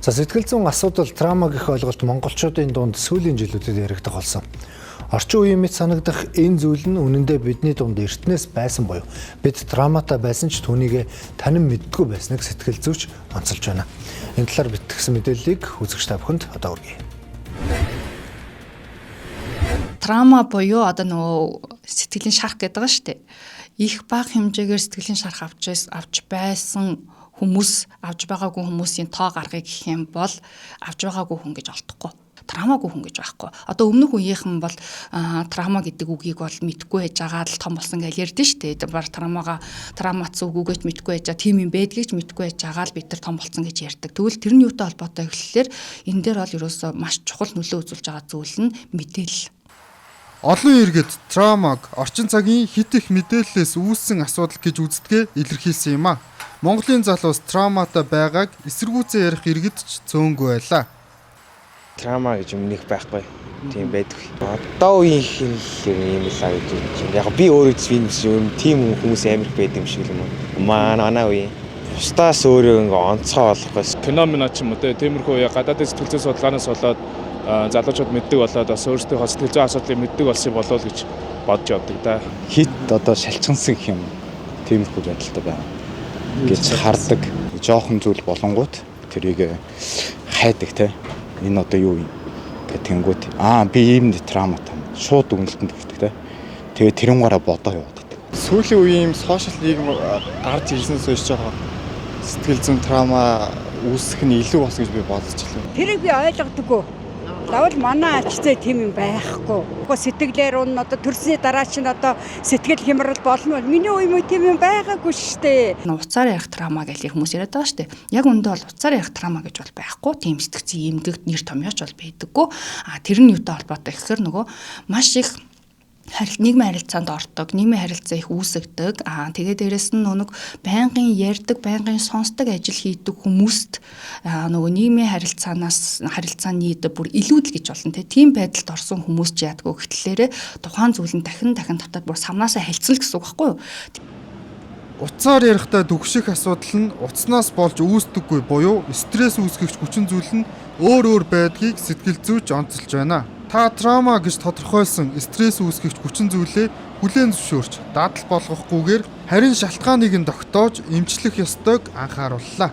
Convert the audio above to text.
За сэтгэл зүйн асуудал траума гэх ойлголт монголчуудын дунд сүүлийн жилүүдэд яригдах болсон. Орчин үеийн мэт санагдах энэ зүйл нь үнэндээ бидний дунд эртнээс байсан буюу бид трауматай байсан ч түүнийг танин мэддэггүй байсныг сэтгэл зүйч онцолж байна. Энэ талаар битгсэн мэдээллийг үзэгч та бүхэнд одоо хүргэе. Траума буюу одоо нөгөө сэтгэлийн шарах гэдэг байгаа шүү дээ. Их бага хэмжээгээр сэтгэлийн шарах авч байсан хүмүүс, авч байгаагүй хүмүүсийн тоо гаргыг гэх юм бол авч байгаагүй хүн гэж олдохгүй. Траумагүй хүн гэж байхгүй. Одоо өмнөх үеийнхэн бол траума гэдэг үгийг бол мэдгүй байж байгаа л том болсон гэж ярьдэн шүү дээ. Бар траумац үгүйгэж мэдгүй байж байгаа, тийм юм байдгийг ч мэдгүй байж байгаа л бид нар том болсон гэж ярьдаг. Тэгвэл тэрний юутай холбоотой гэхлээр энэ дээр бол ерөөсөө маш чухал нөлөө үзүүлж байгаа зүйл нь мэдээлэл. Олон иргэд траумаг орчин цагийн хит их мэдээллээс үүссэн асуудал гэж үздэгэ илэрхийлсэн юм а. Монголын залуус трауматай байгааг эсэргүүцээ ярих иргэд ч цөөнгүй байлаа. Траума гэж юм нэг байхгүй. Тийм байдаг. Одоо үеийн юм л аа гэж. Яг би өөрөө тийм хүмүүс амар байдаг юм шиг юм уу. Манай үе. Бусдаас өөрөө ингээ онцгой болохгүйс. Феномена ч юм уу тиймэрхүү гадаадын сэтгэл зүйн судалгаанаас болоод залуучууд мэддэг болоод бас өөрсдийнхөө сэтгэл зүйн асуудлыг мэддэг болсон болов уу гэж бодож явдаг да. Хит одоо шалчгансан гэх юм. Тиймэрхүү байдалтай байна гэж хардаг. Жохон зүйл болонгууд тэрийг хайдаг те. Энэ одоо юу юм гэтэнгүүт би ийм трауматай шууд өгнөлтөнд хүрдэг те. Тэгээ тэрнгаараа бодоо яваад байдаг. Сүүлийн үеийн сошиал нийгэм гарч ирснээс хойш жоохон сэтгэл зүйн траума үүсэх нь илүү болсон гэж би бодож байна. Тэрийг би ойлгодоггүй. Лавл манай ачцээ тийм юм байхгүй. Сэтгэлээр нь одоо төрсний дараа чинь одоо сэтгэл хямрал болно. Миний үе юм тийм юм байгаагүй шүү дээ. Уцаар ярих траума гэж хүмүүс яриад байгаа шүү дээ. Яг үндэ бол уцаар ярих траума гэж бол байхгүй. Тийм сэтгцийн эмгэгт нэр томьёоч бол байдаггүй. Тэр нь юутай холбоотой гэхээр нөгөө маш их нийгмийн харилцаанд ордог, нийгмийн харилцаа их үүсгдэг. Тэгээд дээрэс нь нэг байнгын ярьдаг, байнгын сонсдог ажил хийдэг хүмүүст нөгөө нийгмийн харилцааны бүр илүүдэл гэж болно. Тийм байдалд орсон хүмүүс ч яадгүй гэхлээрээ тухайн зүйл нь дахин татаад бүр самнаасаа хэлцэн л гэсэн үг байхгүй юу? Утсаар ярихдаа дүгших асуудал нь утаснаас болж үүсдэггүй буюу стресс үүсгэгч хүчин зүйл нь өөр байдгийг сэтгэл зүйч онцолж байна. Та траума гэж тодорхойлсон стресс үүсгэгч хүчин зүйлээ хүлээн зөвшөөрч дадал болгохгүйгээр харин шалтгааныг нь тогтоож эмчлэх ёстойг анхаарууллаа.